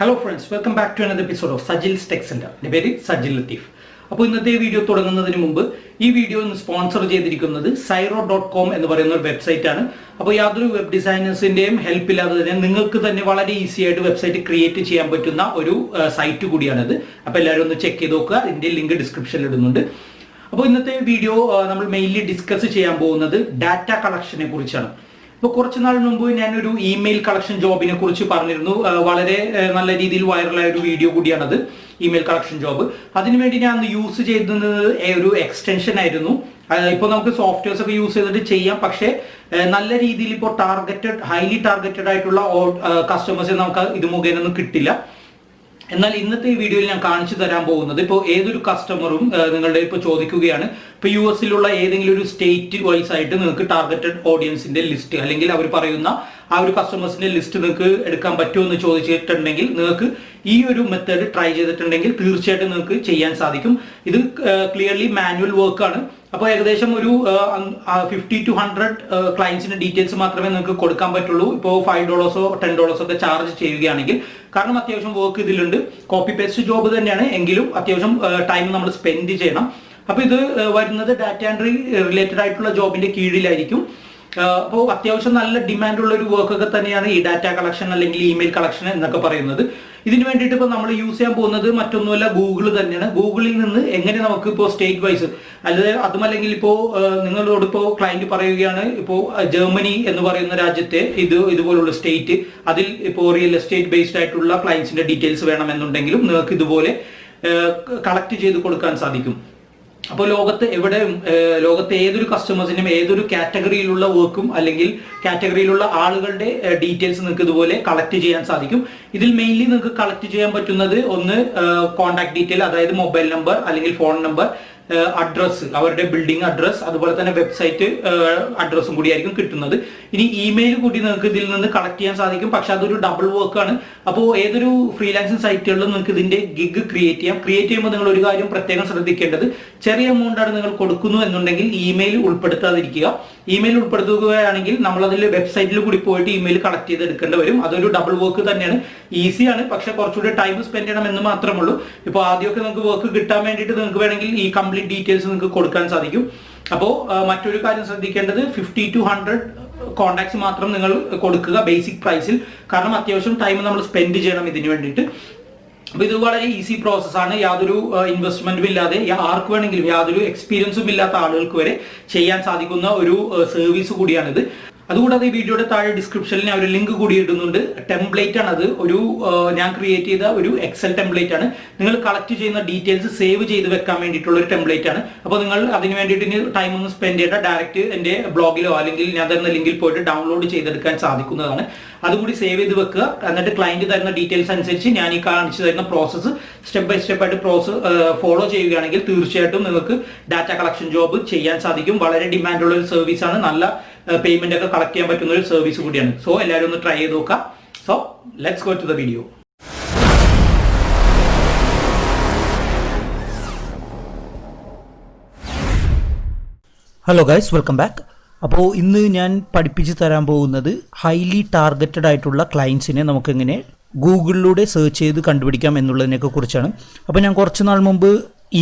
Hello friends, welcome back to another episode of Sajil's Tech Center. My name is Sajil Latif. അപ്പോൾ ഇന്നത്തെ video തുടങ്ങുന്നതിന് മുമ്പ് ഈ video ഒന്ന് സ്പോൺസർ ചെയ്തിരിക്കുന്നത് Siro.com എന്ന് പറയുന്ന ഒരു വെബ്സൈറ്റ് ആണ്. അപ്പോൾ യാതൊരു വെബ് ഡിസൈനേഴ്സിന്റെയും ഹെൽപ്പ് ഇല്ലാതെ തന്നെ നിങ്ങൾക്ക് തന്നെ വളരെ ഈസി ആയിട്ട് വെബ്സൈറ്റ് ക്രിയേറ്റ് ചെയ്യാൻ പറ്റുന്ന ഒരു സൈറ്റ് കൂടിയാണിത്. അപ്പോൾ എല്ലാവരും ഒന്ന് ചെക്ക് ചെയ്ത് നോക്കുക. ഇതിന്റെ ലിങ്ക് ഡിസ്ക്രിപ്ഷനിൽ ഇടുന്നുണ്ട്. അപ്പോൾ ഇന്നത്തെ വീഡിയോ നമ്മൾ മെയിൻലി ഡിസ്കസ് ചെയ്യാൻ പോകുന്നത് ഡാറ്റ കളക്ഷനെ കുറിച്ചാണ്. ഇപ്പോൾ കുറച്ച് നാൾ മുമ്പ് ഞാനൊരു ഇമെയിൽ കളക്ഷൻ ജോബിനെ കുറിച്ച് പറഞ്ഞിരുന്നു. വളരെ നല്ല രീതിയിൽ വൈറലായ ഒരു വീഡിയോ കൂടിയാണത്, ഇമെയിൽ കളക്ഷൻ ജോബ്. അതിനുവേണ്ടി ഞാൻ യൂസ് ചെയ്യുന്നത് ഒരു എക്സ്റ്റൻഷൻ ആയിരുന്നു. ഇപ്പോൾ നമുക്ക് സോഫ്റ്റ്വെയർസ് ഒക്കെ യൂസ് ചെയ്തിട്ട് ചെയ്യാം, പക്ഷേ നല്ല രീതിയിൽ ഇപ്പോൾ ഹൈലി ടാർഗറ്റഡ് ആയിട്ടുള്ള കസ്റ്റമേഴ്സിന് നമുക്ക് ഇത് മുഖേന ഒന്നും കിട്ടില്ല. എന്നാൽ ഇന്നത്തെ ഈ വീഡിയോയിൽ ഞാൻ കാണിച്ചു തരാൻ പോകുന്നത്, ഇപ്പോൾ ഏതൊരു കസ്റ്റമറും നിങ്ങളുടെ ഇപ്പോൾ ചോദിക്കുകയാണ്, ഇപ്പോൾ US-ലുള്ള ഏതെങ്കിലും ഒരു സ്റ്റേറ്റ് വൈസ് ആയിട്ട് നിങ്ങൾക്ക് ടാർഗറ്റഡ് ഓഡിയൻസിന്റെ ലിസ്റ്റ് അല്ലെങ്കിൽ അവർ പറയുന്ന ആ ഒരു കസ്റ്റമേഴ്സിന്റെ ലിസ്റ്റ് നിങ്ങൾക്ക് എടുക്കാൻ പറ്റുമോ എന്ന് ചോദിച്ചിട്ടുണ്ടെങ്കിൽ നിങ്ങൾക്ക് ഈ ഒരു മെത്തേഡ് ട്രൈ ചെയ്തിട്ടുണ്ടെങ്കിൽ തീർച്ചയായിട്ടും നിങ്ങൾക്ക് ചെയ്യാൻ സാധിക്കും. ഇത് ക്ലിയർലി മാനുവൽ വർക്കാണ്. അപ്പോൾ ഏകദേശം ഒരു 50 to 100 ക്ലയൻസിന്റെ ഡീറ്റെയിൽസ് മാത്രമേ നിങ്ങൾക്ക് കൊടുക്കാൻ പറ്റുള്ളൂ. ഇപ്പോൾ $5 $10 ഒക്കെ ചാർജ് ചെയ്യുകയാണെങ്കിൽ, കാരണം അത്യാവശ്യം വർക്ക് ഇതിലുണ്ട്. കോപ്പി പേസ്റ്റ് ജോബ് തന്നെയാണ്, എങ്കിലും അത്യാവശ്യം ടൈം നമ്മൾ സ്പെൻഡ് ചെയ്യണം. അപ്പോൾ ഇത് വരുന്നത് ഡാറ്റ എൻട്രി റിലേറ്റഡ് ആയിട്ടുള്ള ജോബിന്റെ കീഴിലായിരിക്കും. അപ്പോൾ അത്യാവശ്യം നല്ല ഡിമാൻഡുള്ള ഒരു വർക്കൊക്കെ തന്നെയാണ് ഈ ഡാറ്റ കളക്ഷൻ അല്ലെങ്കിൽ ഇമെയിൽ കളക്ഷൻ എന്നൊക്കെ പറയുന്നത്. ഇതിന് വേണ്ടിയിട്ട് ഇപ്പോൾ നമ്മൾ യൂസ് ചെയ്യാൻ പോകുന്നത് മറ്റൊന്നുമല്ല, ഗൂഗിൾ തന്നെയാണ്. ഗൂഗിളിൽ നിന്ന് എങ്ങനെ നമുക്ക് ഇപ്പോൾ സ്റ്റേറ്റ് വൈസ് അതുമല്ലെങ്കിൽ ഇപ്പോൾ നിങ്ങളോട് ഇപ്പോൾ ക്ലയന്റ് പറയുകയാണ്, ഇപ്പോൾ ജർമ്മനി എന്ന് പറയുന്ന രാജ്യത്തെ ഇതുപോലുള്ള സ്റ്റേറ്റ്, അതിൽ ഇപ്പോൾ റിയൽ എസ്റ്റേറ്റ് ബേസ്ഡ് ആയിട്ടുള്ള ക്ലയൻസിന്റെ ഡീറ്റെയിൽസ് വേണമെന്നുണ്ടെങ്കിലും നിങ്ങൾക്ക് ഇതുപോലെ കളക്ട് ചെയ്ത് കൊടുക്കാൻ സാധിക്കും. അപ്പോൾ ലോകത്തെ ഏതൊരു കസ്റ്റമേഴ്സിനും ഏതൊരു കാറ്റഗറിയിലുള്ള വർക്കും അല്ലെങ്കിൽ കാറ്റഗറിയിലുള്ള ആളുകളുടെ ഡീറ്റെയിൽസ് നിങ്ങൾക്ക് ഇതുപോലെ കളക്ട് ചെയ്യാൻ സാധിക്കും. ഇതിൽ മെയിൻലി നിങ്ങൾക്ക് കളക്ട് ചെയ്യാൻ പറ്റുന്നത് ഒന്ന് കോൺടാക്ട് ഡീറ്റെയിൽ, അതായത് മൊബൈൽ നമ്പർ അല്ലെങ്കിൽ ഫോൺ നമ്പർ, അഡ്രസ്സ്, അവരുടെ ബിൽഡിംഗ് അഡ്രസ്സ്, അതുപോലെ തന്നെ വെബ്സൈറ്റ് അഡ്രസ്സും കൂടി ആയിരിക്കും കിട്ടുന്നത്. ഇനി ഇമെയിൽ കൂടി നിങ്ങൾക്ക് ഇതിൽ നിന്ന് കളക്ട് ചെയ്യാൻ സാധിക്കും, പക്ഷെ അതൊരു ഡബിൾ വർക്കാണ്. അപ്പോൾ ഏതൊരു ഫ്രീലാൻസിങ് സൈറ്റുകളിലും നിങ്ങൾക്ക് ഇതിന്റെ ഗിഗ് ക്രിയേറ്റ് ചെയ്യാം. ക്രിയേറ്റ് ചെയ്യുമ്പോൾ നിങ്ങൾ ഒരു കാര്യം പ്രത്യേകം ശ്രദ്ധിക്കേണ്ടത്, ചെറിയ എമൗണ്ട് ആണ് നിങ്ങൾ കൊടുക്കുന്നു എന്നുണ്ടെങ്കിൽ ഇമെയിൽ ഉൾപ്പെടുത്താതിരിക്കുക. ഇമെയിൽ ഉൾപ്പെടുത്തുകയാണെങ്കിൽ നമ്മൾ അതിൽ വെബ്സൈറ്റിൽ കൂടി പോയിട്ട് ഇമെയിൽ കളക്ട് ചെയ്ത് എടുക്കേണ്ടി വരും. അതൊരു ഡബിൾ വർക്ക് തന്നെയാണ്. ഈസിയാണ്, പക്ഷെ കുറച്ചുകൂടി ടൈം സ്പെൻഡ് ചെയ്യണം എന്ന് മാത്രമേ ഉള്ളൂ. ഇപ്പോൾ ആദ്യമൊക്കെ നിങ്ങൾക്ക് വർക്ക് കിട്ടാൻ വേണ്ടിയിട്ട് നിങ്ങൾക്ക് വേണമെങ്കിൽ ഈ കംപ്ലീറ്റ് ഡീറ്റെയിൽസ് നിങ്ങൾക്ക് കൊടുക്കാൻ സാധിക്കും. അപ്പോൾ മറ്റൊരു കാര്യം ശ്രദ്ധിക്കേണ്ടത്, 50 to 100 കോൺടാക്ട്സ് മാത്രം നിങ്ങൾ കൊടുക്കുക ബേസിക് പ്രൈസിൽ, കാരണം അത്യാവശ്യം ടൈം നമ്മൾ സ്പെൻഡ് ചെയ്യണം ഇതിന് വേണ്ടിയിട്ട്. അപ്പൊ ഇത് വളരെ ഈസി പ്രോസസ്സാണ്. യാതൊരു ഇൻവെസ്റ്റ്മെന്റും ഇല്ലാതെ ആർക്ക് വേണമെങ്കിലും, യാതൊരു എക്സ്പീരിയൻസും ഇല്ലാത്ത ആളുകൾക്ക് വരെ ചെയ്യാൻ സാധിക്കുന്ന ഒരു സർവീസ് കൂടിയാണിത്. അതുകൂടാതെ ഈ വീഡിയോയുടെ താഴെ ഡിസ്ക്രിപ്ഷനിൽ ഞാൻ ഒരു ലിങ്ക് കൂടി ഇടുന്നുണ്ട്. ടെംപ്ലേറ്റ് ആണ് അത്, ഞാൻ ക്രിയേറ്റ് ചെയ്ത ഒരു എക്സൽ ടെംപ്ലേറ്റ് ആണ്. നിങ്ങൾ കളക്ട് ചെയ്യുന്ന ഡീറ്റെയിൽസ് സേവ് ചെയ്ത് വെക്കാൻ വേണ്ടിയിട്ടുള്ള ഒരു ടെംപ്ലേറ്റ് ആണ്. അപ്പോൾ നിങ്ങൾ അതിന് വേണ്ടിയിട്ട് ടൈം ഒന്നും സ്പെൻഡ് ചെയ്യേണ്ട, ഡയറക്റ്റ് എൻ്റെ ബ്ലോഗിലോ അല്ലെങ്കിൽ ഞാൻ തരുന്ന ലിങ്കിൽ പോയിട്ട് ഡൗൺലോഡ് ചെയ്തെടുക്കാൻ സാധിക്കുന്നതാണ്. അതുകൂടി സേവ് ചെയ്ത് വെക്കുക. എന്നിട്ട് ക്ലയന്റ് തരുന്ന ഡീറ്റെയിൽസ് അനുസരിച്ച് ഞാൻ ഈ കാണിച്ചു തരുന്ന പ്രോസസ്സ് സ്റ്റെപ്പ് ബൈ സ്റ്റെപ്പ് ആയിട്ട് ഫോളോ ചെയ്യുകയാണെങ്കിൽ തീർച്ചയായിട്ടും നിങ്ങൾക്ക് ഡാറ്റ കളക്ഷൻ ജോബ് ചെയ്യാൻ സാധിക്കും. വളരെ ഡിമാൻഡുള്ള ഒരു സർവീസാണ്. നല്ല പേയ്മെന്റ് ഒക്കെ കളക്ട് ചെയ്യാൻ പറ്റുന്ന ഒരു സർവീസ് കൂടിയാണ്. സോ എല്ലാവരും ഒന്ന് ട്രൈ ചെയ്ത് നോക്കാം. So let's go to the video. Hello guys, welcome back. അപ്പോൾ ഇന്ന് ഞാൻ പഠിപ്പിച്ച് തരാൻ പോകുന്നത് ഹൈലി ടാർഗറ്റഡ് ആയിട്ടുള്ള ക്ലയൻസിനെ നമുക്കെങ്ങനെ ഗൂഗിളിലൂടെ സെർച്ച് ചെയ്ത് കണ്ടുപിടിക്കാം എന്നുള്ളതിനെയൊക്കെ കുറിച്ചാണ്. അപ്പോൾ ഞാൻ കുറച്ച് നാൾ മുമ്പ്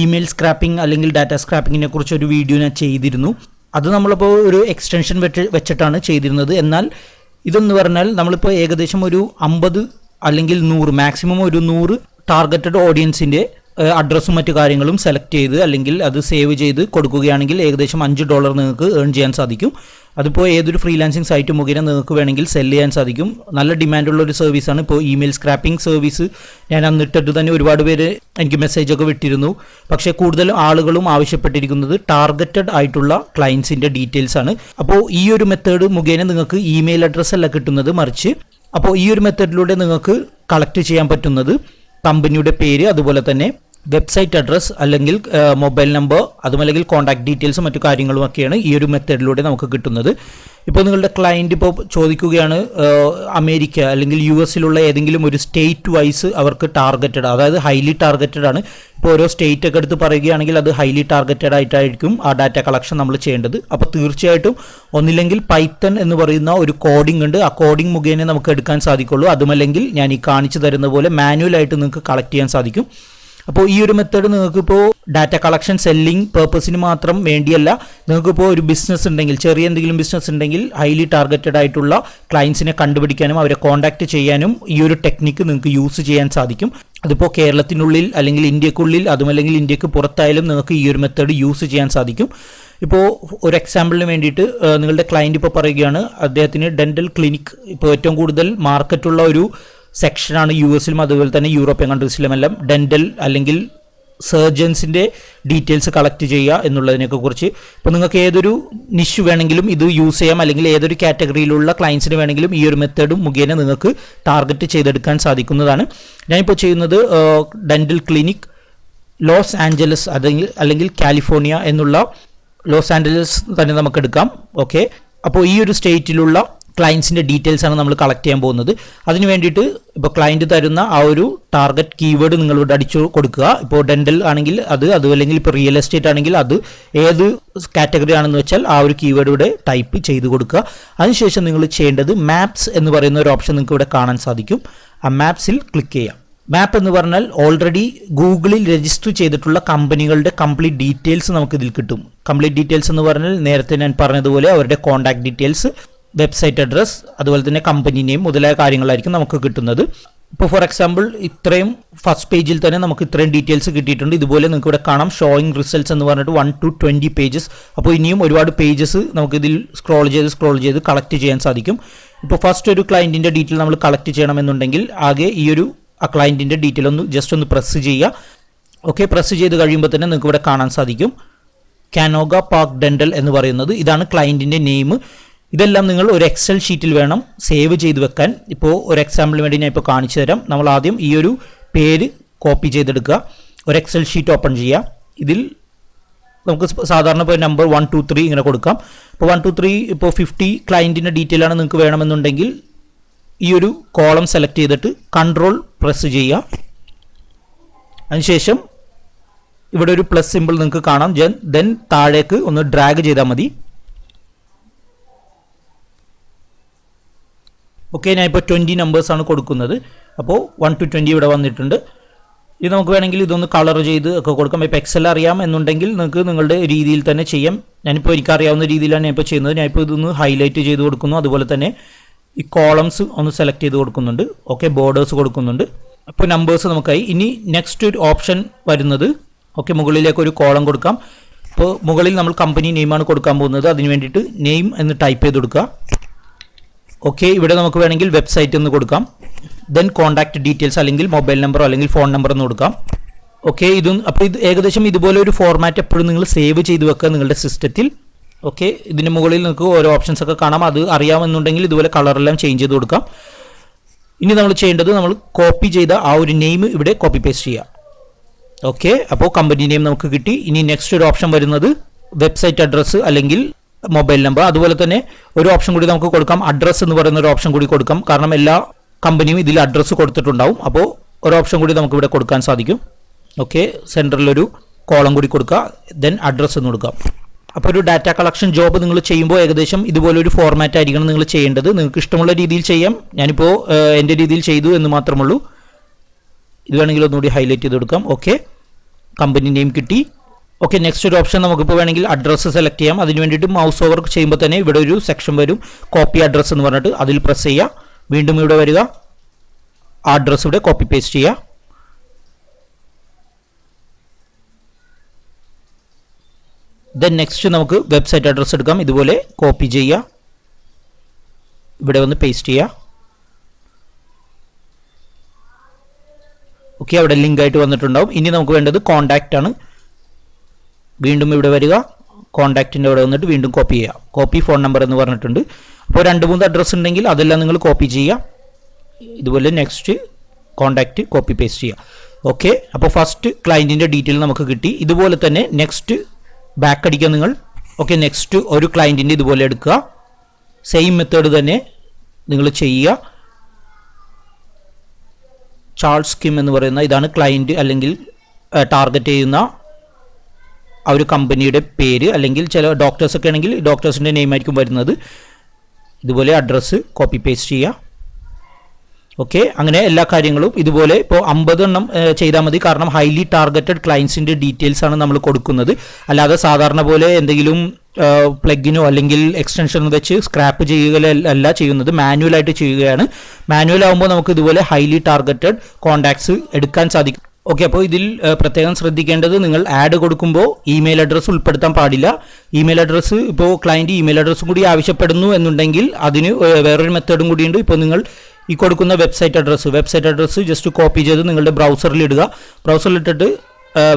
ഇമെയിൽ സ്ക്രാപ്പിംഗ് അല്ലെങ്കിൽ ഡാറ്റ സ്ക്രാപ്പിങ്ങിനെ കുറിച്ച് ഒരു വീഡിയോ ഞാൻ ചെയ്തിരുന്നു. അത് നമ്മളിപ്പോൾ ഒരു എക്സ്റ്റൻഷൻ വെച്ചിട്ടാണ് ചെയ്തിരുന്നത്. എന്നാൽ ഇതെന്ന് പറഞ്ഞാൽ നമ്മളിപ്പോൾ ഏകദേശം ഒരു 50 അല്ലെങ്കിൽ 100, മാക്സിമം ഒരു 100 ടാർഗറ്റഡ് ഓഡിയൻസിൻ്റെ അഡ്രസ്സും മറ്റു കാര്യങ്ങളും സെലക്ട് ചെയ്ത് അല്ലെങ്കിൽ അത് സേവ് ചെയ്ത് കൊടുക്കുകയാണെങ്കിൽ ഏകദേശം $5 നിങ്ങൾക്ക് ഏൺ ചെയ്യാൻ സാധിക്കും. അതിപ്പോൾ ഏതൊരു ഫ്രീലാൻസിങ് സൈറ്റ് മുഖേന നിങ്ങൾക്ക് വേണമെങ്കിൽ സെല് ചെയ്യാൻ സാധിക്കും. നല്ല ഡിമാൻഡുള്ള ഒരു സർവീസാണ്. ഇപ്പോൾ ഇമെയിൽ സ്ക്രാപ്പിംഗ് സർവീസ് ഞാൻ അന്നിട്ടിട്ട് തന്നെ ഒരുപാട് പേര് എനിക്ക് മെസ്സേജൊക്കെ വിട്ടിരുന്നു. പക്ഷേ കൂടുതൽ ആളുകളും ആവശ്യപ്പെട്ടിരിക്കുന്നത് ടാർഗറ്റഡ് ആയിട്ടുള്ള ക്ലയൻസിൻ്റെ ഡീറ്റെയിൽസ് ആണ്. അപ്പോൾ ഈ ഒരു മെത്തേഡ് മുഖേന നിങ്ങൾക്ക് ഇമെയിൽ അഡ്രസ്സ് അല്ല കിട്ടുന്നത്, മറിച്ച് അപ്പോൾ ഈ ഒരു മെത്തേഡിലൂടെ നിങ്ങൾക്ക് കളക്ട് ചെയ്യാൻ പറ്റുന്നത് കമ്പനിയുടെ പേര്, അതുപോലെ തന്നെ വെബ്സൈറ്റ് അഡ്രസ് അല്ലെങ്കിൽ മൊബൈൽ നമ്പർ അതുമല്ലെങ്കിൽ കോൺടാക്ട് ഡീറ്റെയിൽസും മറ്റു കാര്യങ്ങളുമൊക്കെയാണ് ഈ ഒരു മെത്തേഡിലൂടെ നമുക്ക് കിട്ടുന്നത്. ഇപ്പോൾ നിങ്ങളുടെ ക്ലയൻറ്റ് ഇപ്പോൾ ചോദിക്കുകയാണ് അമേരിക്ക അല്ലെങ്കിൽ US ഏതെങ്കിലും ഒരു സ്റ്റേറ്റ് വൈസ് അവർക്ക് ടാർഗറ്റഡ്, അതായത് ഹൈലി ടാർഗറ്റഡ് ആണ്. ഇപ്പോൾ ഓരോ സ്റ്റേറ്റ് ഒക്കെ എടുത്ത് പറയുകയാണെങ്കിൽ അത് ഹൈലി ടാർഗറ്റഡ് ആയിട്ടായിരിക്കും ആ ഡാറ്റ കളക്ഷൻ നമ്മൾ ചെയ്യേണ്ടത്. അപ്പോൾ തീർച്ചയായിട്ടും ഒന്നില്ലെങ്കിൽ പൈത്തൺ എന്ന് പറയുന്ന ഒരു കോഡിംഗ് ഉണ്ട്, ആ കോഡിംഗ് മുഖേന നമുക്ക് എടുക്കാൻ സാധിക്കുള്ളൂ. അതുമല്ലെങ്കിൽ ഞാൻ ഈ കാണിച്ചു തരുന്ന പോലെ മാനുവലായിട്ട് നിങ്ങൾക്ക് കളക്ട് ചെയ്യാൻ സാധിക്കും. അപ്പോൾ ഈ ഒരു മെത്തേഡ് നിങ്ങൾക്കിപ്പോൾ ഡാറ്റ കളക്ഷൻ സെല്ലിംഗ് പേർപ്പസിന് മാത്രം വേണ്ടിയല്ല, നിങ്ങൾക്കിപ്പോൾ ഒരു ബിസിനസ് ഉണ്ടെങ്കിൽ, ചെറിയ എന്തെങ്കിലും ബിസിനസ് ഉണ്ടെങ്കിൽ ഹൈലി ടാർഗറ്റഡ് ആയിട്ടുള്ള ക്ലയൻസിനെ കണ്ടുപിടിക്കാനും അവരെ കോൺടാക്ട് ചെയ്യാനും ഈ ഒരു ടെക്നിക്ക് നിങ്ങൾക്ക് യൂസ് ചെയ്യാൻ സാധിക്കും. അതിപ്പോൾ കേരളത്തിനുള്ളിൽ അല്ലെങ്കിൽ ഇന്ത്യക്കുള്ളിൽ അതുമല്ലെങ്കിൽ ഇന്ത്യക്ക് പുറത്തായാലും നിങ്ങൾക്ക് ഈ ഒരു മെത്തേഡ് യൂസ് ചെയ്യാൻ സാധിക്കും. ഇപ്പോൾ ഒരു എക്സാമ്പിളിന് വേണ്ടിയിട്ട് നിങ്ങളുടെ ക്ലയൻറ്റ് ഇപ്പോൾ പറയുകയാണ് അദ്ദേഹത്തിന് ഡെൻ്റൽ ക്ലിനിക് ഇപ്പോൾ ഏറ്റവും കൂടുതൽ മാർക്കറ്റുള്ള ഒരു സെക്ഷനാണ് US അതുപോലെ തന്നെ യൂറോപ്യൻ കൺട്രീസിലുമെല്ലാം ഡെൻ്റൽ അല്ലെങ്കിൽ സർജൻസിൻ്റെ ഡീറ്റെയിൽസ് കളക്ട് ചെയ്യുക എന്നുള്ളതിനൊക്കെ കുറിച്ച്. ഇപ്പോൾ നിങ്ങൾക്ക് ഏതൊരു നിഷ് വേണമെങ്കിലും ഇത് യൂസ് ചെയ്യാം, അല്ലെങ്കിൽ ഏതൊരു കാറ്റഗറിയിലുള്ള ക്ലയൻസിന് വേണമെങ്കിലും ഈ ഒരു മെത്തേഡും മുഖേന നിങ്ങൾക്ക് ടാർഗറ്റ് ചെയ്തെടുക്കാൻ സാധിക്കുന്നതാണ്. ഞാനിപ്പോൾ ചെയ്യുന്നത് ഡെൻ്റൽ ക്ലിനിക് ലോസ് ആഞ്ചലസ് അല്ലെങ്കിൽ കാലിഫോർണിയ എന്നുള്ള ലോസ് ആഞ്ചലസ് തന്നെ നമുക്ക് എടുക്കാം. ഓക്കെ, അപ്പോൾ ഈ ഒരു സ്റ്റേറ്റിലുള്ള ക്ലയൻസിൻ്റെ ഡീറ്റെയിൽസ് ആണ് നമ്മൾ കളക്ട് ചെയ്യാൻ പോകുന്നത്. അതിന് വേണ്ടിയിട്ട് ഇപ്പോൾ ക്ലയൻറ്റ് തരുന്ന ആ ഒരു ടാർഗറ്റ് കീവേഡ് നിങ്ങളിവിടെ അടിച്ചു കൊടുക്കുക. ഇപ്പോൾ ഡെൻ്റൽ ആണെങ്കിൽ അതുമല്ലെങ്കിൽ ഇപ്പോൾ റിയൽ എസ്റ്റേറ്റ് ആണെങ്കിൽ അത് ഏത് കാറ്റഗറി ആണെന്ന് വെച്ചാൽ ആ ഒരു കീവേഡ് ഇവിടെ ടൈപ്പ് ചെയ്ത് കൊടുക്കുക. അതിനുശേഷം നിങ്ങൾ ചെയ്യേണ്ടത് മാപ്സ് എന്ന് പറയുന്ന ഒരു ഓപ്ഷൻ നിങ്ങൾക്ക് ഇവിടെ കാണാൻ സാധിക്കും. ആ മാപ്സിൽ ക്ലിക്ക് ചെയ്യാം. മാപ്പ് എന്ന് പറഞ്ഞാൽ ഓൾറെഡി ഗൂഗിളിൽ രജിസ്റ്റർ ചെയ്തിട്ടുള്ള കമ്പനികളുടെ കംപ്ലീറ്റ് ഡീറ്റെയിൽസ് നമുക്ക് ഇതിൽ കിട്ടും. കംപ്ലീറ്റ് ഡീറ്റെയിൽസ് എന്ന് പറഞ്ഞാൽ നേരത്തെ ഞാൻ പറഞ്ഞതുപോലെ അവരുടെ കോൺടാക്ട് ഡീറ്റെയിൽസ്, വെബ്സൈറ്റ് അഡ്രസ്, അതുപോലെ തന്നെ കമ്പനി നെയിം മുതലായ കാര്യങ്ങളായിരിക്കും നമുക്ക് കിട്ടുന്നത്. ഇപ്പോൾ ഫോർ എക്സാമ്പിൾ ഇത്രയും ഫസ്റ്റ് പേജിൽ തന്നെ നമുക്ക് ഇത്രയും ഡീറ്റെയിൽസ് കിട്ടിയിട്ടുണ്ട്. ഇതുപോലെ നിങ്ങൾക്ക് ഇവിടെ കാണാം ഷോയിങ് റിസൾട്ട്സ് എന്ന് പറഞ്ഞിട്ട് 1 to 20 പേജസ്. അപ്പോൾ ഇനിയും ഒരുപാട് പേജസ് നമുക്കിതിൽ സ്ക്രോൾ ചെയ്ത് കളക്ട് ചെയ്യാൻ സാധിക്കും. ഇപ്പോൾ ഫസ്റ്റ് ഒരു ക്ലയൻറ്റിൻ്റെ ഡീറ്റെയിൽ നമ്മൾ കളക്ട് ചെയ്യണമെന്നുണ്ടെങ്കിൽ ആകെ ഈ ഒരു ആ ക്ലയൻറ്റിൻ്റെ ഡീറ്റെയിൽ ജസ്റ്റ് ഒന്ന് പ്രസ് ചെയ്യുക. ഓക്കെ, പ്രസ് ചെയ്ത് കഴിയുമ്പോൾ തന്നെ നിങ്ങൾക്ക് ഇവിടെ കാണാൻ സാധിക്കും കാനോഗ പാർക്ക് ഡെൻ്റൽ എന്ന് പറയുന്നത്. ഇതാണ് ക്ലയൻറ്റിൻ്റെ നെയിം. ഇതെല്ലാം നിങ്ങൾ ഒരു എക്സൽ ഷീറ്റിൽ വേണം സേവ് ചെയ്ത് വെക്കാൻ. ഇപ്പോൾ ഒരു എക്സാമ്പിളിന് വേണ്ടി ഞാൻ ഇപ്പോൾ കാണിച്ചു തരാം. നമ്മൾ ആദ്യം ഈ ഒരു പേര് കോപ്പി ചെയ്തെടുക്കുക, ഒരു എക്സൽ ഷീറ്റ് ഓപ്പൺ ചെയ്യുക. ഇതിൽ നമുക്ക് സാധാരണ ഇപ്പോൾ നമ്പർ 1 2 3 ഇങ്ങനെ കൊടുക്കാം. ഇപ്പോൾ 1 2 3 ഇപ്പോൾ 50 ക്ലയൻറ്റിൻ്റെ ഡീറ്റെയിൽ ആണ് നിങ്ങൾക്ക് വേണമെന്നുണ്ടെങ്കിൽ ഈ ഒരു കോളം സെലക്ട് ചെയ്തിട്ട് കൺട്രോൾ പ്രസ് ചെയ്യുക. അതിനുശേഷം ഇവിടെ ഒരു പ്ലസ് സിമ്പിൾ നിങ്ങൾക്ക് കാണാം. ദെൻ താഴേക്ക് ഒന്ന് ഡ്രാഗ് ചെയ്താൽ മതി. ഓക്കെ, ഞാൻ ഇപ്പോൾ 20 നമ്പേഴ്സാണ് കൊടുക്കുന്നത്. അപ്പോൾ 1 to 20 ഇവിടെ വന്നിട്ടുണ്ട്. ഇത് നമുക്ക് വേണമെങ്കിൽ ഇതൊന്ന് കളർ ചെയ്ത് ഒക്കെ കൊടുക്കാം. ഇപ്പോൾ എക്സൽ അറിയാം എന്നുണ്ടെങ്കിൽ നിങ്ങൾക്ക് നിങ്ങളുടെ രീതിയിൽ തന്നെ ചെയ്യാം. ഞാനിപ്പോൾ എനിക്കറിയാവുന്ന രീതിയിലാണ് ഞാനിപ്പോൾ ചെയ്യുന്നത്. ഞാനിപ്പോൾ ഇതൊന്ന് ഹൈലൈറ്റ് ചെയ്ത് കൊടുക്കുന്നു. അതുപോലെ തന്നെ ഈ കോളംസ് ഒന്ന് സെലക്ട് ചെയ്ത് കൊടുക്കുന്നുണ്ട്. ഓക്കെ, ബോർഡേഴ്സ് കൊടുക്കുന്നുണ്ട്. അപ്പോൾ നമ്പേഴ്സ് നമുക്കായി. ഇനി നെക്സ്റ്റ് ഒരു ഓപ്ഷൻ വരുന്നത്, ഓക്കെ, മുകളിലേക്ക് ഒരു കോളം കൊടുക്കാം. അപ്പോൾ മുകളിൽ നമ്മൾ കമ്പനി നെയിമാണ് കൊടുക്കാൻ പോകുന്നത്. അതിന് വേണ്ടിയിട്ട് നെയിം എന്ന് ടൈപ്പ് ചെയ്ത് കൊടുക്കുക. ഓക്കെ, ഇവിടെ നമുക്ക് വേണമെങ്കിൽ വെബ്സൈറ്റ് എന്ന് കൊടുക്കാം. ദെൻ കോൺടാക്ട് ഡീറ്റെയിൽസ് അല്ലെങ്കിൽ മൊബൈൽ നമ്പറോ അല്ലെങ്കിൽ ഫോൺ നമ്പർ എന്ന് കൊടുക്കാം. ഓക്കെ, അപ്പോൾ ഇത് ഏകദേശം ഇതുപോലെ ഒരു ഫോർമാറ്റ് എപ്പോഴും നിങ്ങൾ സേവ് ചെയ്ത് വെക്കുക നിങ്ങളുടെ സിസ്റ്റത്തിൽ. ഓക്കെ, ഇതിന് മുകളിൽ നിങ്ങൾക്ക് ഓരോ ഓപ്ഷൻസ് ഒക്കെ കാണാം. അത് അറിയാമെന്നുണ്ടെങ്കിൽ ഇതുപോലെ കളറെല്ലാം ചേഞ്ച് ചെയ്ത് കൊടുക്കാം. ഇനി നമ്മൾ ചെയ്യേണ്ടത്, നമ്മൾ കോപ്പി ചെയ്ത ആ ഒരു നെയിം ഇവിടെ കോപ്പി പേസ്റ്റ് ചെയ്യുക. ഓക്കെ, അപ്പോൾ കമ്പനി നെയിം നമുക്ക് കിട്ടി. ഇനി നെക്സ്റ്റ് ഒരു ഓപ്ഷൻ വരുന്നത് വെബ്സൈറ്റ് അഡ്രസ്സ് അല്ലെങ്കിൽ മൊബൈൽ നമ്പർ. അതുപോലെ തന്നെ ഒരു ഓപ്ഷൻ കൂടി നമുക്ക് കൊടുക്കാം, അഡ്രസ്സ് എന്ന് പറയുന്ന ഒരു ഓപ്ഷൻ കൂടി കൊടുക്കാം. കാരണം എല്ലാ കമ്പനിയും ഇതിൽ അഡ്രസ്സ് കൊടുത്തിട്ടുണ്ടാവും. അപ്പോൾ ഒരു ഓപ്ഷൻ കൂടി നമുക്ക് ഇവിടെ കൊടുക്കാൻ സാധിക്കും. ഓക്കെ, സെൻറ്ററിലൊരു കോളം കൂടി കൊടുക്കുക. ദെൻ അഡ്രസ്സ് എന്ന് കൊടുക്കാം. അപ്പോൾ ഒരു ഡാറ്റ കളക്ഷൻ ജോബ് നിങ്ങൾ ചെയ്യുമ്പോൾ ഏകദേശം ഇതുപോലൊരു ഫോർമാറ്റ് ആയിരിക്കണം നിങ്ങൾ ചെയ്യേണ്ടത്. നിങ്ങൾക്ക് ഇഷ്ടമുള്ള രീതിയിൽ ചെയ്യാം. ഞാനിപ്പോൾ എൻ്റെ രീതിയിൽ ചെയ്തു എന്ന് മാത്രമുള്ളൂ. ഇത് വേണമെങ്കിൽ ഒന്നുകൂടി ഹൈലൈറ്റ് ചെയ്ത് കൊടുക്കാം. ഓക്കെ, കമ്പനി നെയിം കിട്ടി. ഓക്കെ, നെക്സ്റ്റ് ഒരു ഓപ്ഷൻ നമുക്കിപ്പോൾ വേണമെങ്കിൽ അഡ്രസ്സ് സെലക്ട് ചെയ്യാം. അതിന് വേണ്ടിയിട്ട് മൗസ് ഓവർ ചെയ്യുമ്പോൾ തന്നെ ഇവിടെ ഒരു സെക്ഷൻ വരും, കോപ്പി അഡ്രസ്സ് എന്ന് പറഞ്ഞിട്ട്. അതിൽ പ്രസ് ചെയ്യുക. വീണ്ടും ഇവിടെ വരിക, ആ അഡ്രസ്സ് ഇവിടെ കോപ്പി പേസ്റ്റ് ചെയ്യുക. ദെൻ നെക്സ്റ്റ് നമുക്ക് വെബ്സൈറ്റ് അഡ്രസ്സ് എടുക്കാം. ഇതുപോലെ കോപ്പി ചെയ്യുക, ഇവിടെ വന്ന് പേസ്റ്റ് ചെയ്യുക. ഓക്കെ, അവിടെ ലിങ്ക് ആയിട്ട് വന്നിട്ടുണ്ടാവും. ഇനി നമുക്ക് വേണ്ടത് കോൺടാക്റ്റ് ആണ്. വീണ്ടും ഇവിടെ വരിക, കോൺടാക്റ്റിൻ്റെ അവിടെ വന്നിട്ട് വീണ്ടും കോപ്പി ചെയ്യുക. കോപ്പി ഫോൺ നമ്പർ എന്ന് പറഞ്ഞിട്ടുണ്ട്. അപ്പോൾ 2-3 അഡ്രസ്സ് ഉണ്ടെങ്കിൽ അതെല്ലാം നിങ്ങൾ കോപ്പി ചെയ്യുക. ഇതുപോലെ നെക്സ്റ്റ് കോൺടാക്റ്റ് കോപ്പി പേസ്റ്റ് ചെയ്യുക. ഓക്കെ, അപ്പോൾ ഫസ്റ്റ് ക്ലയൻറ്റിൻ്റെ ഡീറ്റെയിൽ നമുക്ക് കിട്ടി. ഇതുപോലെ തന്നെ നെക്സ്റ്റ് ബാക്ക് അടിക്കുക നിങ്ങൾ. ഓക്കെ, നെക്സ്റ്റ് ഒരു ക്ലയൻറ്റിൻ്റെ ഇതുപോലെ എടുക്കുക. സെയിം മെത്തേഡ് തന്നെ നിങ്ങൾ ചെയ്യുക. ചാൾസ് കിം എന്ന് പറയുന്ന ഇതാണ് ക്ലയൻറ്റ് അല്ലെങ്കിൽ ടാർഗറ്റ് ചെയ്യുന്ന ആ ഒരു കമ്പനിയുടെ പേര്. അല്ലെങ്കിൽ ചില ഡോക്ടേഴ്സൊക്കെ ആണെങ്കിൽ ഡോക്ടേഴ്സിൻ്റെ നെയിം ആയിരിക്കും വരുന്നത്. ഇതുപോലെ അഡ്രസ്സ് കോപ്പി പേസ്റ്റ് ചെയ്യുക. ഓക്കെ, അങ്ങനെ എല്ലാ കാര്യങ്ങളും ഇതുപോലെ ഇപ്പോൾ 50 എണ്ണം ചെയ്താൽ മതി. കാരണം ഹൈലി ടാർഗറ്റഡ് ക്ലയൻസിൻ്റെ ഡീറ്റെയിൽസ് ആണ് നമ്മൾ കൊടുക്കുന്നത്. അല്ലാതെ സാധാരണ പോലെ എന്തെങ്കിലും പ്ലഗിനോ അല്ലെങ്കിൽ എക്സ്റ്റൻഷനോ വെച്ച് സ്ക്രാപ്പ് ചെയ്യുകയല്ല ചെയ്യുന്നത്, മാനുവലായിട്ട് ചെയ്യുകയാണ്. മാനുവൽ ആകുമ്പോൾ നമുക്ക് ഇതുപോലെ ഹൈലി ടാർഗറ്റഡ് കോൺടാക്ട്സ് എടുക്കാൻ സാധിക്കും. ഓക്കെ, അപ്പോൾ ഇതിൽ പ്രത്യേകം ശ്രദ്ധിക്കേണ്ടത്, നിങ്ങൾ ആഡ് കൊടുക്കുമ്പോൾ ഇമെയിൽ അഡ്രസ്സ് ഉൾപ്പെടുത്താൻ പാടില്ല. ഇമെയിൽ അഡ്രസ്സ് ഇപ്പോൾ ക്ലയൻറ്റ് ഇമെയിൽ അഡ്രസ്സും കൂടി ആവശ്യപ്പെടുന്നു എന്നുണ്ടെങ്കിൽ അതിന് വേറൊരു മെത്തേഡും കൂടിയുണ്ട്. ഇപ്പോൾ നിങ്ങൾ ഈ കൊടുക്കുന്ന വെബ്സൈറ്റ് അഡ്രസ്സ് ജസ്റ്റ് കോപ്പി ചെയ്ത് നിങ്ങളുടെ ബ്രൗസറിൽ ഇടുക. ബ്രൗസറിലിട്ടിട്ട്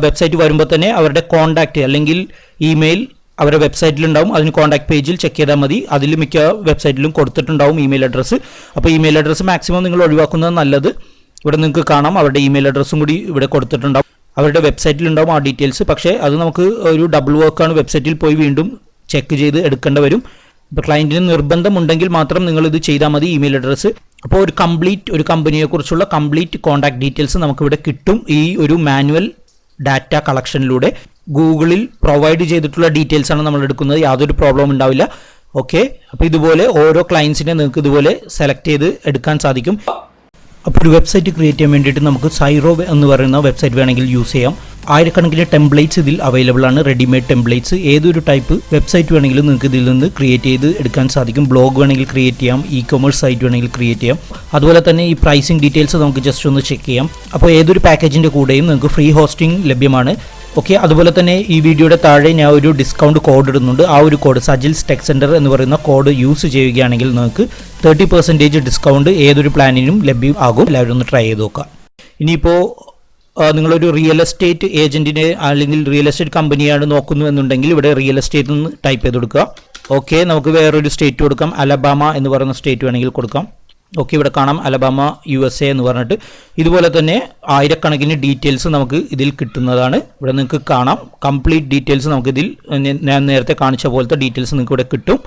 വെബ്സൈറ്റ് വരുമ്പോൾ തന്നെ അവരുടെ കോൺടാക്റ്റ് അല്ലെങ്കിൽ ഇമെയിൽ അവരുടെ വെബ്സൈറ്റിലുണ്ടാവും. അതിന് കോൺടാക്ട് പേജിൽ ചെക്ക് ചെയ്താൽ മതി. അതിൽ മിക്ക വെബ്സൈറ്റിലും കൊടുത്തിട്ടുണ്ടാവും ഇമെയിൽ അഡ്രസ്സ്. അപ്പോൾ ഇമെയിൽ അഡ്രസ്സ് മാക്സിമം നിങ്ങൾ ഒഴിവാക്കുന്നത് നല്ലത്. ഇവിടെ നിങ്ങൾക്ക് കാണാം അവരുടെ ഇമെയിൽ അഡ്രസ്സും കൂടി ഇവിടെ കൊടുത്തിട്ടുണ്ടാവും. അവരുടെ വെബ്സൈറ്റിലുണ്ടാവും ആ ഡീറ്റെയിൽസ്. പക്ഷേ അത് നമുക്ക് ഒരു ഡബിൾ വർക്കാണ്. വെബ്സൈറ്റിൽ പോയി വീണ്ടും ചെക്ക് ചെയ്ത് എടുക്കേണ്ടി വരും. ഇപ്പോൾ ക്ലയൻറ്റിന് നിർബന്ധമുണ്ടെങ്കിൽ മാത്രം നിങ്ങൾ ഇത് ചെയ്താൽ മതി, ഇമെയിൽ അഡ്രസ്സ്. അപ്പോൾ ഒരു കമ്പനിയെക്കുറിച്ചുള്ള കംപ്ലീറ്റ് കോൺടാക്ട് ഡീറ്റെയിൽസ് നമുക്കിവിടെ കിട്ടും ഈ ഒരു മാനുവൽ ഡാറ്റ കളക്ഷനിലൂടെ. ഗൂഗിളിൽ പ്രൊവൈഡ് ചെയ്തിട്ടുള്ള ഡീറ്റെയിൽസ് ആണ് നമ്മൾ എടുക്കുന്നത്, യാതൊരു പ്രോബ്ലം ഉണ്ടാവില്ല. ഓക്കെ, അപ്പോൾ ഇതുപോലെ ഓരോ ക്ലയൻസിനെ നിങ്ങൾക്ക് ഇതുപോലെ സെലക്ട് ചെയ്ത് എടുക്കാൻ സാധിക്കും. അപ്പോൾ ഒരു വെബ്സൈറ്റ് ക്രിയേറ്റ് ചെയ്യാൻ വേണ്ടിയിട്ട് നമുക്ക് സൈറോ എന്ന് പറയുന്ന വെബ്സൈറ്റ് വേണമെങ്കിൽ യൂസ് ചെയ്യാം. ആയിരക്കണക്കിന് ടെംപ്ലേറ്റ്സ് ഇതിൽ അവൈലബിൾ ആണ്, റെഡിമെയ്ഡ് ടെംപ്ലേറ്റ്സ്. ഏതൊരു ടൈപ്പ് വെബ്സൈറ്റ് വേണമെങ്കിലും നിങ്ങൾക്ക് ഇതിൽ നിന്ന് ക്രിയേറ്റ് ചെയ്ത് എടുക്കാൻ സാധിക്കും. ബ്ലോഗ് വേണമെങ്കിൽ ക്രിയേറ്റ് ചെയ്യാം, ഇ കൊമേഴ്സ് സൈറ്റ് വേണമെങ്കിൽ ക്രിയേറ്റ് ചെയ്യാം. അതുപോലെ തന്നെ ഈ പ്രൈസിങ് ഡീറ്റെയിൽസ് നമുക്ക് ജസ്റ്റ് ഒന്ന് ചെക്ക് ചെയ്യാം. അപ്പോൾ ഏതൊരു പാക്കേജിൻ്റെ കൂടെയും നിങ്ങൾക്ക് ഫ്രീ ഹോസ്റ്റിംഗ് ലഭ്യമാണ്. ഓക്കെ, അതുപോലെ തന്നെ ഈ വീഡിയോയുടെ താഴെ ഞാൻ ഒരു ഡിസ്കൗണ്ട് കോഡ് ഇടുന്നുണ്ട്. ആ ഒരു കോഡ് സജിൽസ് ടെക് സെൻറ്റർ എന്ന് പറയുന്ന കോഡ് യൂസ് ചെയ്യുകയാണെങ്കിൽ നിങ്ങൾക്ക് 30% ഡിസ്കൗണ്ട് ഏതൊരു പ്ലാനിനും ലഭ്യമാകും. എല്ലാവരും ഒന്ന് ട്രൈ ചെയ്ത് നോക്കാം. ഇനിയിപ്പോൾ നിങ്ങളൊരു റിയൽ എസ്റ്റേറ്റ് ഏജൻറ്റിനെ അല്ലെങ്കിൽ റിയൽ എസ്റ്റേറ്റ് കമ്പനിയാണ് നോക്കുന്നു എന്നുണ്ടെങ്കിൽ ഇവിടെ റിയൽ എസ്റ്റേറ്റ് എന്ന് ടൈപ്പ് ചെയ്ത് കൊടുക്കുക. ഓക്കെ, നമുക്ക് വേറൊരു സ്റ്റേറ്റ് കൊടുക്കാം. അലബാമ എന്ന് പറയുന്ന സ്റ്റേറ്റ് വേണമെങ്കിൽ കൊടുക്കാം. ഓക്കെ, ഇവിടെ കാണാം അലബാമ USA എന്ന് പറഞ്ഞിട്ട്. ഇതുപോലെ തന്നെ ആയിരക്കണക്കിന് ഡീറ്റെയിൽസ് നമുക്ക് ഇതിൽ കിട്ടുന്നതാണ്. ഇവിടെ നിങ്ങൾക്ക് കാണാം കംപ്ലീറ്റ് ഡീറ്റെയിൽസ് നമുക്കിതിൽ ഞാൻ നേരത്തെ കാണിച്ച പോലത്തെ ഡീറ്റെയിൽസ് നിങ്ങൾക്ക് ഇവിടെ കിട്ടും.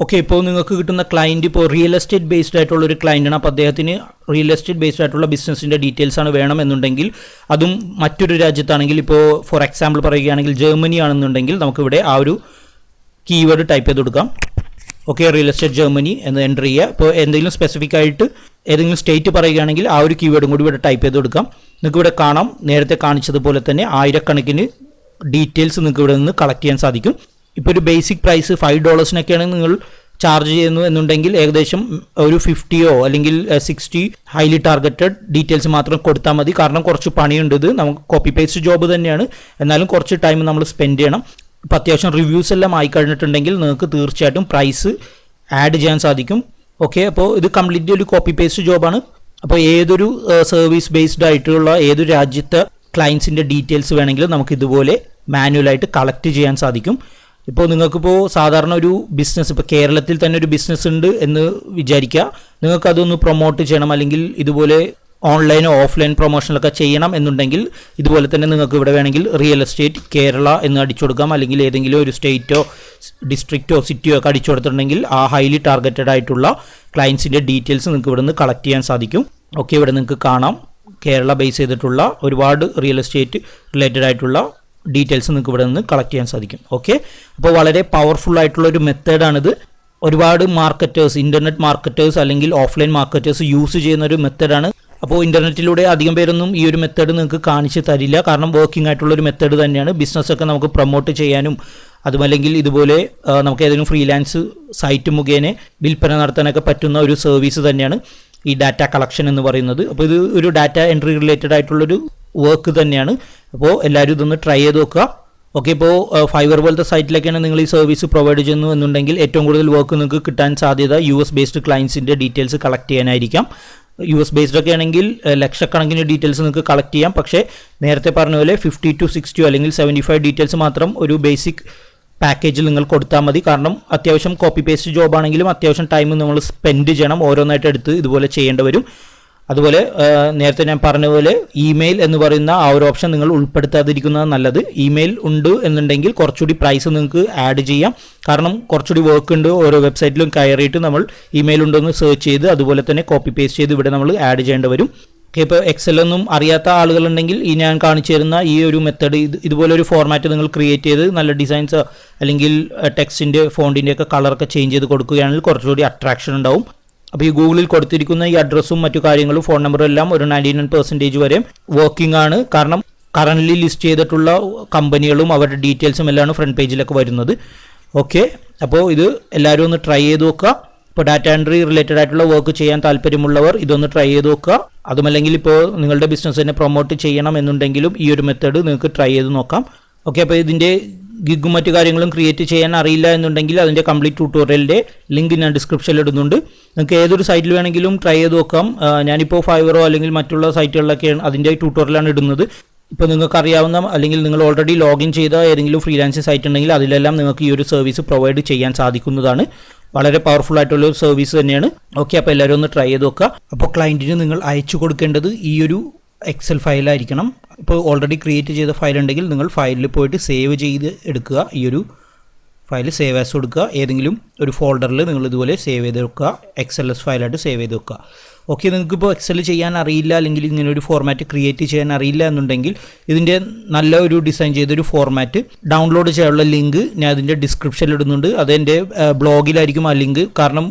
ഓക്കെ, ഇപ്പോൾ നിങ്ങൾക്ക് കിട്ടുന്ന ക്ലയൻറ്റ് ഇപ്പോൾ റിയൽ എസ്റ്റേറ്റ് ബേസ്ഡ് ആയിട്ടുള്ള ഒരു ക്ലയൻറ്റാണ്. അപ്പോൾ അദ്ദേഹത്തിന് റിയൽ എസ്റ്റേറ്റ് ബേസ്ഡ് ആയിട്ടുള്ള ബിസിനസ്സിൻ്റെ ഡീറ്റെയിൽസ് ആണ് വേണമെന്നുണ്ടെങ്കിൽ, അതും മറ്റൊരു രാജ്യത്താണെങ്കിൽ, ഇപ്പോൾ ഫോർ എക്സാമ്പിൾ പറയുകയാണെങ്കിൽ ജർമ്മനി ആണെന്നുണ്ടെങ്കിൽ നമുക്കിവിടെ ആ ഒരു കീവേഡ് ടൈപ്പ് ചെയ്ത് കൊടുക്കാം. ഓക്കെ, റിയൽ എസ്റ്റേറ്റ് ജർമ്മനി എന്ന് എൻ്റർ ചെയ്യുക. ഇപ്പോൾ എന്തെങ്കിലും സ്പെസിഫിക് ആയിട്ട് ഏതെങ്കിലും സ്റ്റേറ്റ് പറയുകയാണെങ്കിൽ ആ ഒരു കീവേഡും കൂടി ഇവിടെ ടൈപ്പ് ചെയ്ത് കൊടുക്കാം. നിങ്ങൾക്ക് ഇവിടെ കാണാം നേരത്തെ കാണിച്ചതുപോലെ തന്നെ ആയിരക്കണക്കിന് ഡീറ്റെയിൽസ് നിങ്ങൾക്ക് ഇവിടെ നിന്ന് കളക്ട് ചെയ്യാൻ സാധിക്കും. ഇപ്പോൾ ഒരു ബേസിക് പ്രൈസ് $5 നിങ്ങൾ ചാർജ് ചെയ്യുന്നു എന്നുണ്ടെങ്കിൽ ഏകദേശം ഒരു 50 അല്ലെങ്കിൽ 60 ഹൈലി ടാർഗറ്റഡ് ഡീറ്റെയിൽസ് മാത്രം കൊടുത്താൽ മതി. കാരണം കുറച്ച് പണിയുണ്ട്. ഇത് നമുക്ക് കോപ്പി പേസ്റ്റ് ജോബ് തന്നെയാണ്, എന്നാലും കുറച്ച് ടൈം നമ്മൾ സ്പെൻഡ് ചെയ്യണം. ഇപ്പോൾ അത്യാവശ്യം റിവ്യൂസ് എല്ലാം ആയി കഴിഞ്ഞിട്ടുണ്ടെങ്കിൽ നിങ്ങൾക്ക് തീർച്ചയായിട്ടും പ്രൈസ് ആഡ് ചെയ്യാൻ സാധിക്കും. ഓക്കെ, അപ്പോൾ ഇത് കംപ്ലീറ്റ്ലി ഒരു കോപ്പി പേസ്റ്റ് ജോബാണ്. അപ്പോൾ ഏതൊരു സർവീസ് ബേസ്ഡ് ആയിട്ടുള്ള ഏതൊരു രാജ്യത്തെ ക്ലയൻസിൻ്റെ ഡീറ്റെയിൽസ് വേണമെങ്കിലും നമുക്ക് ഇതുപോലെ മാനുവലായിട്ട് കളക്ട് ചെയ്യാൻ സാധിക്കും. ഇപ്പോൾ നിങ്ങൾക്കിപ്പോൾ സാധാരണ ഒരു ബിസിനസ്, ഇപ്പോൾ കേരളത്തിൽ തന്നെ ഒരു ബിസിനസ് ഉണ്ട് എന്ന് വിചാരിക്കുക. നിങ്ങൾക്കതൊന്ന് പ്രൊമോട്ട് ചെയ്യണം അല്ലെങ്കിൽ ഇതുപോലെ ഓൺലൈനോ ഓഫ്ലൈൻ പ്രൊമോഷനൊക്കെ ചെയ്യണം എന്നുണ്ടെങ്കിൽ ഇതുപോലെ തന്നെ നിങ്ങൾക്ക് ഇവിടെ വേണമെങ്കിൽ റിയൽ എസ്റ്റേറ്റ് കേരള എന്ന് അടിച്ചു കൊടുക്കാം. അല്ലെങ്കിൽ ഏതെങ്കിലും ഒരു സ്റ്റേറ്റോ ഡിസ്ട്രിക്റ്റോ സിറ്റിയോ ഒക്കെ അടിച്ചു കൊടുത്തിട്ടുണ്ടെങ്കിൽ ആ ഹൈലി ടാർഗറ്റഡ് ആയിട്ടുള്ള ക്ലയൻസിൻ്റെ ഡീറ്റെയിൽസ് നിങ്ങൾക്ക് ഇവിടെ നിന്ന് കളക്ട് ചെയ്യാൻ സാധിക്കും. ഓക്കെ, ഇവിടെ നിങ്ങൾക്ക് കാണാം കേരള ബേസ് ചെയ്തിട്ടുള്ള ഒരുപാട് റിയൽ എസ്റ്റേറ്റ് റിലേറ്റഡ് ആയിട്ടുള്ള ഡീറ്റെയിൽസ് നിങ്ങൾക്ക് ഇവിടെ നിന്ന് കളക്ട് ചെയ്യാൻ സാധിക്കും. ഓക്കെ, അപ്പോൾ വളരെ പവർഫുൾ ആയിട്ടുള്ള ഒരു മെത്തേഡാണിത്. ഒരുപാട് മാർക്കറ്റേഴ്സ്, ഇൻ്റർനെറ്റ് മാർക്കറ്റേഴ്സ് അല്ലെങ്കിൽ ഓഫ്ലൈൻ മാർക്കറ്റേഴ്സ് യൂസ് ചെയ്യുന്ന ഒരു മെത്തേഡാണ്. അപ്പോൾ ഇൻ്റർനെറ്റിലൂടെ അധികം പേരൊന്നും ഈ ഒരു മെത്തേഡ് നിങ്ങൾക്ക് കാണിച്ച് തരില്ല. കാരണം വർക്കിംഗ് ആയിട്ടുള്ള ഒരു മെത്തേഡ് തന്നെയാണ്. ബിസിനസ്സൊക്കെ നമുക്ക് പ്രൊമോട്ട് ചെയ്യാനും അതുമല്ലെങ്കിൽ ഇതുപോലെ നമുക്ക് ഏതെങ്കിലും ഫ്രീലാൻസ് സൈറ്റ് മുഖേന വിൽപ്പന നടത്താനൊക്കെ പറ്റുന്ന ഒരു സർവീസ് തന്നെയാണ് ഈ ഡാറ്റ കളക്ഷൻ എന്ന് പറയുന്നത്. അപ്പോൾ ഇത് ഒരു ഡാറ്റ എൻട്രി റിലേറ്റഡ് ആയിട്ടുള്ളൊരു വർക്ക് തന്നെയാണ്. അപ്പോൾ എല്ലാവരും ഇതൊന്ന് ട്രൈ ചെയ്ത് നോക്കുക. ഓക്കെ, ഇപ്പോൾ ഫൈവർ പോലത്തെ സൈറ്റിലൊക്കെയാണ് നിങ്ങൾ ഈ സർവീസ് പ്രൊവൈഡ് ചെയ്യുന്നു എന്നുണ്ടെങ്കിൽ ഏറ്റവും കൂടുതൽ വർക്ക് നിങ്ങൾക്ക് കിട്ടാൻ സാധ്യത US ബേസ്ഡ് ക്ലയൻസിൻ്റെ ഡീറ്റെയിൽസ് കളക്ട് ചെയ്യാനായിരിക്കാം. US ബേസ്ഡ് ഒക്കെ ആണെങ്കിൽ ലക്ഷക്കണക്കിന് ഡീറ്റെയിൽസ് നിങ്ങൾക്ക് കളക്ട് ചെയ്യാം. പക്ഷേ നേരത്തെ പറഞ്ഞ പോലെ 50 to 60 അല്ലെങ്കിൽ 75 ഡീറ്റെയിൽസ് മാത്രം ഒരു ബേസിക് പാക്കേജിൽ നിങ്ങൾ കൊടുത്താൽ മതി. കാരണം അത്യാവശ്യം കോപ്പി പേസ്റ്റ് ജോബാണെങ്കിലും അത്യാവശ്യം ടൈം നമ്മൾ സ്പെൻഡ് ചെയ്യണം, ഓരോന്നായിട്ട് എടുത്ത് ഇതുപോലെ ചെയ്യേണ്ടി വരും. അതുപോലെ നേരത്തെ ഞാൻ പറഞ്ഞ പോലെ ഇമെയിൽ എന്ന് പറയുന്ന ആ ഒരു ഓപ്ഷൻ നിങ്ങൾ ഉൾപ്പെടുത്താതിരിക്കുന്നത് നല്ലത്. ഇമെയിൽ ഉണ്ട് എന്നുണ്ടെങ്കിൽ കുറച്ചുകൂടി പ്രൈസ് നിങ്ങൾക്ക് ആഡ് ചെയ്യാം. കാരണം കുറച്ചുകൂടി വർക്ക് ഉണ്ട്. ഓരോ വെബ്സൈറ്റിലും കയറിയിട്ട് നമ്മൾ ഇമെയിൽ ഉണ്ടോയെന്ന് സെർച്ച് ചെയ്ത് അതുപോലെ തന്നെ കോപ്പി പേസ്റ്റ് ചെയ്ത് ഇവിടെ നമ്മൾ ആഡ് ചെയ്യേണ്ടി വരും. ഇപ്പോൾ എക്സലൊന്നും അറിയാത്ത ആളുകളുണ്ടെങ്കിൽ ഈ ഞാൻ കാണിച്ചു തരുന്ന ഈ ഒരു മെത്തേഡ് ഇതുപോലൊരു ഫോർമാറ്റ് നിങ്ങൾ ക്രിയേറ്റ് ചെയ്ത് നല്ല ഡിസൈൻസ് അല്ലെങ്കിൽ ടെക്സ്റ്റിൻ്റെ ഫോണ്ടിൻ്റെ ഒക്കെ കളറൊക്കെ ചേഞ്ച് ചെയ്ത് കൊടുക്കുകയാണെങ്കിൽ കുറച്ചുകൂടി അട്രാക്ഷൻ ഉണ്ടാവും. അപ്പോൾ ഈ ഗൂഗിളിൽ കൊടുത്തിരിക്കുന്ന ഈ അഡ്രസ്സും മറ്റു കാര്യങ്ങളും ഫോൺ നമ്പറും എല്ലാം ഒരു 99% വരെ വർക്കിംഗ് ആണ്. കാരണം കറൻ്റ്ലി ലിസ്റ്റ് ചെയ്തിട്ടുള്ള കമ്പനികളും അവരുടെ ഡീറ്റെയിൽസും എല്ലാം ഫ്രണ്ട് പേജിലൊക്കെ വരുന്നത്. ഓക്കെ, അപ്പോൾ ഇത് എല്ലാവരും ഒന്ന് ട്രൈ ചെയ്ത് നോക്കുക. ഇപ്പോൾ ഡാറ്റ എൻട്രി റിലേറ്റഡ് ആയിട്ടുള്ള വർക്ക് ചെയ്യാൻ താല്പര്യമുള്ളവർ ഇതൊന്ന് ട്രൈ ചെയ്ത് നോക്കുക. അതുമല്ലെങ്കിൽ ഇപ്പോൾ നിങ്ങളുടെ ബിസിനസ്സിനെ പ്രൊമോട്ട് ചെയ്യണം എന്നുണ്ടെങ്കിലും ഈ ഒരു മെത്തേഡ് നിങ്ങൾക്ക് ട്രൈ ചെയ്ത് നോക്കാം. ഓക്കെ, അപ്പോൾ ഇതിൻ്റെ ഗിഗും മറ്റു കാര്യങ്ങളും ക്രിയേറ്റ് ചെയ്യാൻ അറിയില്ല എന്നുണ്ടെങ്കിൽ അതിൻ്റെ കംപ്ലീറ്റ് ട്യൂട്ടോറിയലിൻ്റെ ലിങ്ക് ഞാൻ ഡിസ്ക്രിപ്ഷനിൽ ഇടുന്നുണ്ട്. നിങ്ങൾക്ക് ഏതൊരു സൈറ്റിൽ വേണമെങ്കിലും ട്രൈ ചെയ്ത് നോക്കാം. ഞാനിപ്പോൾ ഫൈവറോ അല്ലെങ്കിൽ മറ്റുള്ള സൈറ്റുകളിലൊക്കെയാണ് അതിൻ്റെ ട്യൂട്ടോറിയലാണ് ഇടുന്നത്. ഇപ്പോൾ നിങ്ങൾക്ക് അറിയാവുന്ന അല്ലെങ്കിൽ നിങ്ങൾ ഓൾറെഡി ലോഗിൻ ചെയ്ത ഏതെങ്കിലും ഫ്രീലാൻസിങ് സൈറ്റ് ഉണ്ടെങ്കിൽ അതിലെല്ലാം നിങ്ങൾക്ക് ഈ ഒരു സർവീസ് പ്രൊവൈഡ് ചെയ്യാൻ സാധിക്കുന്നതാണ്. വളരെ പവർഫുൾ ആയിട്ടുള്ള ഒരു സർവീസ് തന്നെയാണ്. ഓക്കെ, അപ്പോൾ എല്ലാവരും ഒന്ന് ട്രൈ ചെയ്ത് നോക്കുക. അപ്പോൾ ക്ലയൻറ്റിന് നിങ്ങൾ അയച്ചു കൊടുക്കേണ്ടത് ഈ ഒരു എക്സൽ ഫയലായിരിക്കണം. ഇപ്പോൾ ഓൾറെഡി ക്രിയേറ്റ് ചെയ്ത ഫയൽ ഉണ്ടെങ്കിൽ നിങ്ങൾ ഫയലിൽ പോയിട്ട് സേവ് ചെയ്ത് എടുക്കുക. ഈ ഒരു ഫയൽ സേവ് ആസ് കൊടുക്കുക. ഏതെങ്കിലും ഒരു ഫോൾഡറിൽ നിങ്ങൾ ഇതുപോലെ സേവ് ചെയ്ത് വെക്കുക. XLS ഫയലായിട്ട് സേവ് ചെയ്ത് വെക്കുക. ഓക്കെ, നിങ്ങൾക്കിപ്പോൾ എക്സൽ ചെയ്യാൻ അറിയില്ല അല്ലെങ്കിൽ ഇങ്ങനെ ഒരു ഫോർമാറ്റ് ക്രിയേറ്റ് ചെയ്യാൻ അറിയില്ല എന്നുണ്ടെങ്കിൽ ഇതിൻ്റെ നല്ല ഒരു ഡിസൈൻ ചെയ്തൊരു ഫോർമാറ്റ് ഡൗൺലോഡ് ചെയ്യാനുള്ള ലിങ്ക് ഞാൻ അതിൻ്റെ ഡിസ്ക്രിപ്ഷനിൽ ഇടുന്നുണ്ട്. അതെൻ്റെ ബ്ലോഗിലായിരിക്കും ആ ലിങ്ക്. കാരണം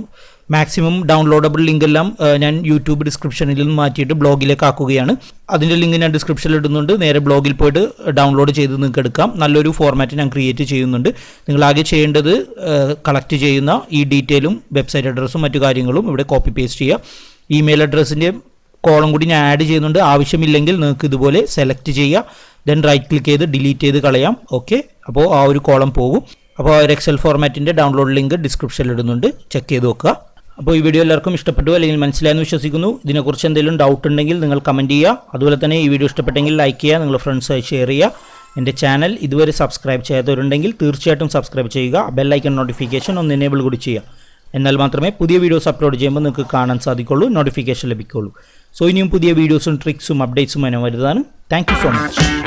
മാക്സിമം ഡൗൺലോഡബിൾ ലിങ്ക് എല്ലാം ഞാൻ യൂട്യൂബ് ഡിസ്ക്രിപ്ഷനിൽ നിന്ന് മാറ്റിയിട്ട് ബ്ലോഗിലേക്ക് ആക്കുകയാണ്. അതിൻ്റെ ലിങ്ക് ഞാൻ ഡിസ്ക്രിപ്ഷനിൽ ഇടുന്നുണ്ട്. നേരെ ബ്ലോഗിൽ പോയിട്ട് ഡൗൺലോഡ് ചെയ്ത് നിങ്ങൾക്ക് എടുക്കാം. നല്ലൊരു ഫോർമാറ്റ് ഞാൻ ക്രിയേറ്റ് ചെയ്യുന്നുണ്ട്. നിങ്ങൾ ആകെ ചെയ്യേണ്ടത് കളക്ട് ചെയ്യുന്ന ഈ ഡീറ്റെയിലും വെബ്സൈറ്റ് അഡ്രസ്സും മറ്റു കാര്യങ്ങളും ഇവിടെ കോപ്പി പേസ്റ്റ് ചെയ്യുക. ഇമെയിൽ അഡ്രസ്സിൻ്റെ കോളം കൂടി ഞാൻ ആഡ് ചെയ്യുന്നുണ്ട്. ആവശ്യമില്ലെങ്കിൽ നിങ്ങൾക്ക് ഇതുപോലെ സെലക്ട് ചെയ്യുക. ദെൻ റൈറ്റ് ക്ലിക്ക് ചെയ്ത് ഡിലീറ്റ് ചെയ്ത് കളയാം. ഓക്കെ, അപ്പോൾ ആ ഒരു കോളം പോകും. അപ്പോൾ ആ ഒരു എക്സൽ ഫോർമാറ്റിൻ്റെ ഡൗൺലോഡ് ലിങ്ക് ഡിസ്ക്രിപ്ഷനിൽ ഇടുന്നുണ്ട്. ചെക്ക് ചെയ്ത് നോക്കുക. അപ്പോൾ ഈ വീഡിയോ എല്ലാവർക്കും ഇഷ്ടപ്പെട്ടു അല്ലെങ്കിൽ മനസ്സിലായെന്ന് വിശ്വസിക്കുന്നു. ഇതിനെക്കുറിച്ച് എന്തെങ്കിലും ഡൗട്ട് ഉണ്ടെങ്കിൽ നിങ്ങൾ കമൻറ്റ് ചെയ്യുക. അതുപോലെ തന്നെ ഈ വീഡിയോ ഇഷ്ടപ്പെട്ടെങ്കിൽ ലൈക്ക് ചെയ്യുക, നിങ്ങളുടെ ഫ്രണ്ട്സായി ഷെയർ ചെയ്യുക. എൻ്റെ ചാനൽ ഇതുവരെ സബ്സ്ക്രൈബ് ചെയ്യാത്തവരുണ്ടെങ്കിൽ തീർച്ചയായിട്ടും സബ്സ്ക്രൈബ് ചെയ്യുക. ബെല്ലൈക്കൺ നോട്ടിഫിക്കേഷൻ ഒന്ന് എനേബിൾ കൂടി ചെയ്യുക. എന്നാൽ മാത്രമേ പുതിയ വീഡിയോസ് അപ്ലോഡ് ചെയ്യുമ്പോൾ നിങ്ങൾക്ക് കാണാൻ സാധിക്കുള്ളൂ, നോട്ടിഫിക്കേഷൻ ലഭിക്കുള്ളൂ. സോ ഇനിയും പുതിയ വീഡിയോസും ട്രിക്സും അപ്ഡേറ്റ്സും വരുന്നതാണ്. Thank you so much.